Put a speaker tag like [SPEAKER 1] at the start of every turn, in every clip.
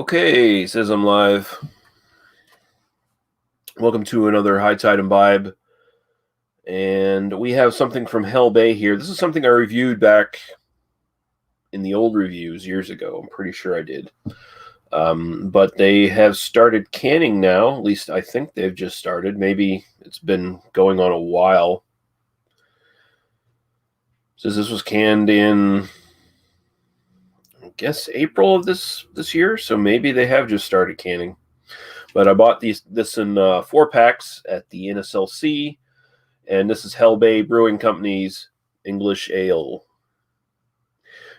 [SPEAKER 1] Okay, says I'm live. Welcome to another High Tide Imbibe. And we have something from Hell Bay here. This is something I reviewed back in the old reviews years ago. I'm pretty sure I did. But they have started canning now. At least I think they've just started. Maybe it's been going on a while. Says this was canned in, I guess, April of this year. So maybe they have just started canning. But I bought this in 4-packs at the NSLC. And this is Hell Bay Brewing Company's English Ale.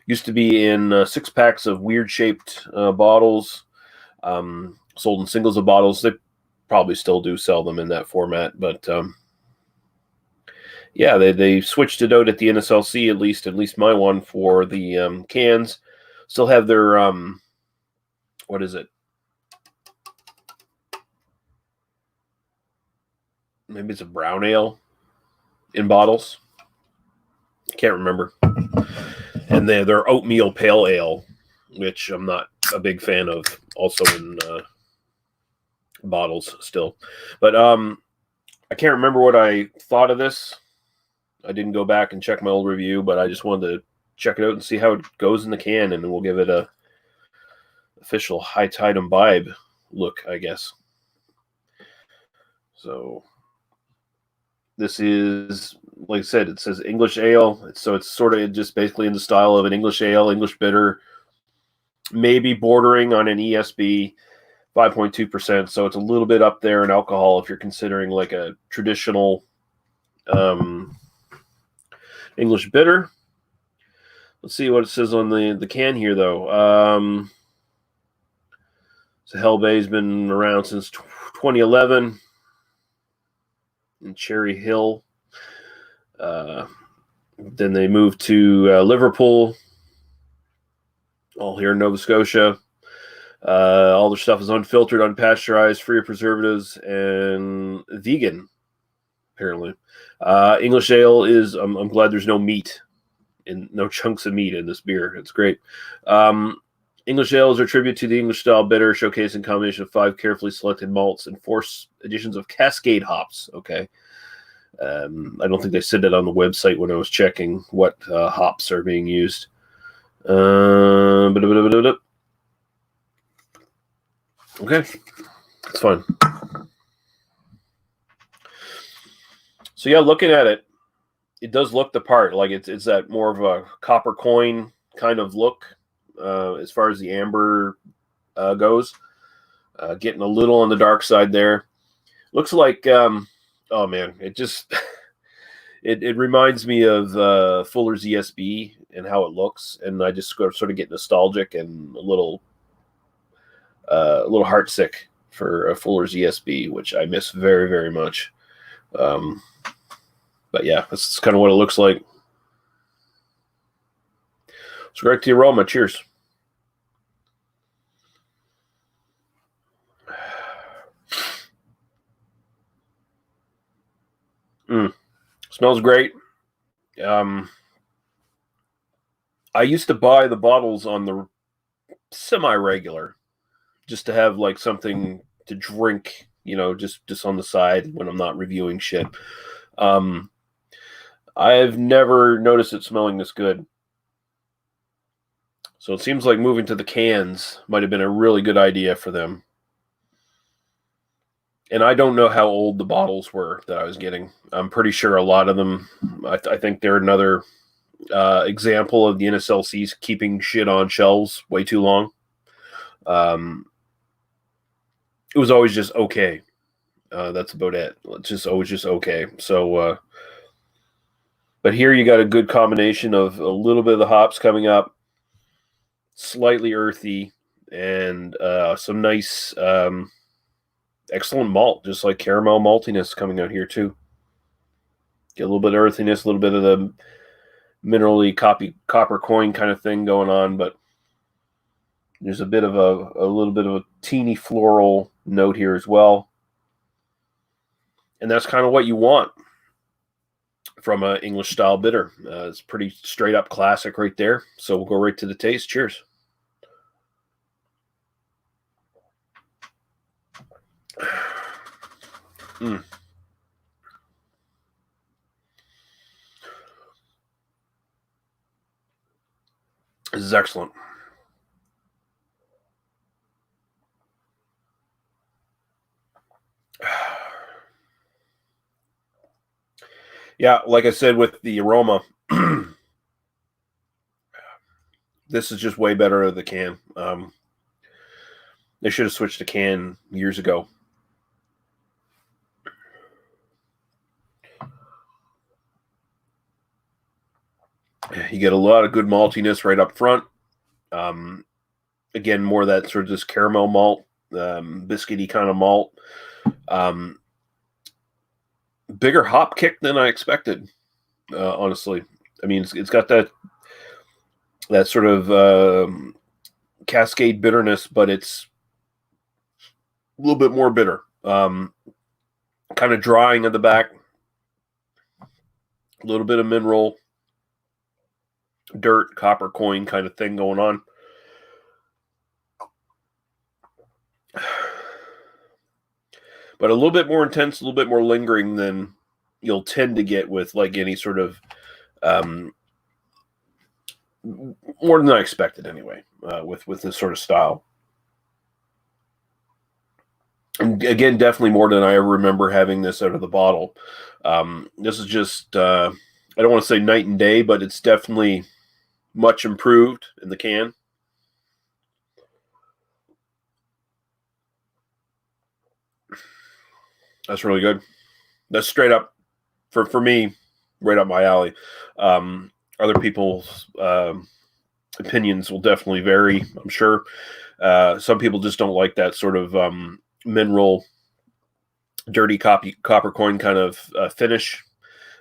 [SPEAKER 1] Used to be in 6-packs of weird-shaped bottles, sold in singles of bottles. They probably still do sell them in that format, but yeah, they switched it out at the NSLC, at least my one, for the cans. Still have their what is it? Maybe it's a brown ale in bottles. Can't remember. And their oatmeal pale ale, which I'm not a big fan of, also in bottles still. But I can't remember what I thought of this. I didn't go back and check my old review, but I just wanted to check it out and see how it goes in the can, and we'll give it a official High Tide Imbibe look, I guess. So this is, like I said, it says English ale. So it's sort of just basically in the style of an English ale, English bitter, maybe bordering on an ESB, 5.2%. So it's a little bit up there in alcohol if you're considering like a traditional English bitter. Let's see what it says on the can here, though. So Hell Bay's been around since 2011 in Cherry Hill. Then they moved to Liverpool, all here in Nova Scotia. All their stuff is unfiltered, unpasteurized, free of preservatives, and vegan, apparently. English ale is, I'm glad there's no meat, and no chunks of meat in this beer. It's great. English ale is a tribute to the English-style bitter, showcasing a combination of 5 carefully selected malts and 4 additions of Cascade hops. Okay. I don't think they said that on the website when I was checking what hops are being used. Okay, that's fine. So yeah, looking at it, it does look the part. Like it's that more of a copper coin kind of look as far as the amber goes. Getting a little on the dark side there. Looks like, oh man, it just it reminds me of Fuller's ESB and how it looks, and I just sort of get nostalgic and a little heartsick for Fuller's ESB, which I miss very, very much. But yeah, that's kind of what it looks like. It's great to the aroma. Cheers. Smells great. I used to buy the bottles on the semi-regular just to have like something to drink, just on the side when I'm not reviewing shit. I've never noticed it smelling this good. So it seems like moving to the cans might have been a really good idea for them. And I don't know how old the bottles were that I was getting. I'm pretty sure a lot of them, I think they're another example of the NSLC's keeping shit on shelves way too long. It was always just okay. That's about it. It's just always just okay. So, but here you got a good combination of a little bit of the hops coming up, slightly earthy, and some nice, excellent malt, just like caramel maltiness coming out here too. Get a little bit of earthiness, a little bit of the minerally copper coin kind of thing going on, but there's a bit of a little bit of a teeny floral note here as well. And that's kind of what you want from an English style bitter. It's pretty straight up classic right there. So we'll go right to the taste. Cheers. Mm. This is excellent. Yeah, like I said with the aroma, this is just way better of the can. They should have switched to can years ago. You get a lot of good maltiness right up front. Again, more of that sort of just caramel malt, biscuity kind of malt. Bigger hop kick than I expected, honestly. I mean, it's got that sort of cascade bitterness, but it's a little bit more bitter. Kind of drying at the back. A little bit of mineral, dirt, copper coin kind of thing going on. But a little bit more intense, a little bit more lingering than you'll tend to get with like any sort of more than I expected anyway, with this sort of style. And again, definitely more than I ever remember having this out of the bottle. This is just, I don't want to say night and day, but it's definitely much improved in the can. That's really good. That's straight up, for me, right up my alley. Other people's opinions will definitely vary, I'm sure. Some people just don't like that sort of mineral, dirty copper coin kind of finish.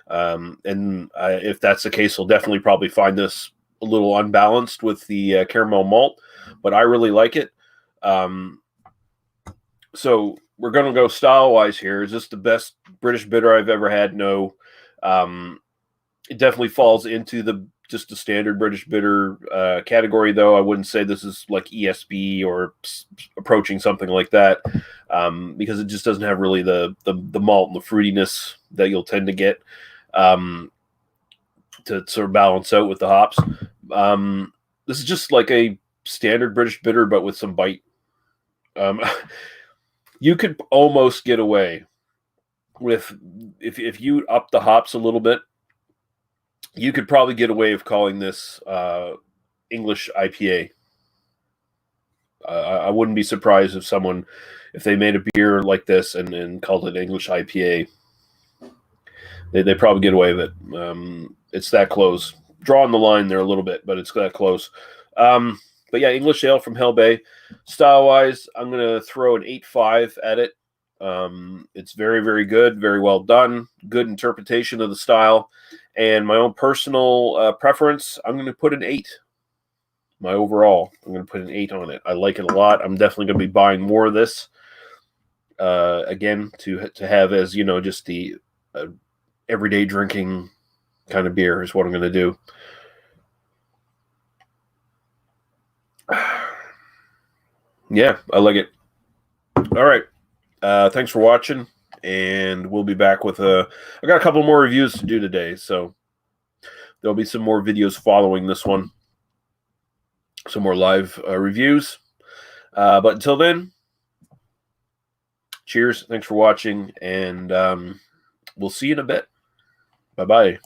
[SPEAKER 1] And if that's the case, we'll definitely probably find this a little unbalanced with the caramel malt, but I really like it. So we're going to go style-wise here. Is this the best British bitter I've ever had? No. It definitely falls into just the standard British bitter category, though. I wouldn't say this is like ESB or approaching something like that, because it just doesn't have really the malt and the fruitiness that you'll tend to get to sort of balance out with the hops. This is just like a standard British bitter, but with some bite. You could almost get away with, if you up the hops a little bit, you could probably get away with calling this English IPA. I wouldn't be surprised if they made a beer like this and called it English IPA. They probably get away with it. It's that close. Drawing the line there a little bit, but it's that close. But yeah, English ale from Hell Bay. Style-wise, I'm going to throw an 8.5 at it. It's very, very good, very well done, good interpretation of the style. And my own personal preference, I'm going to put an 8. My overall, I'm going to put an 8 on it. I like it a lot. I'm definitely going to be buying more of this. Again, to have as, just the everyday drinking kind of beer is what I'm going to do. Yeah, I like it. All right. Thanks for watching, and we'll be back with I got a couple more reviews to do today, so there'll be some more videos following this one. Some more live reviews. But until then, cheers. Thanks for watching, and we'll see you in a bit. Bye-bye.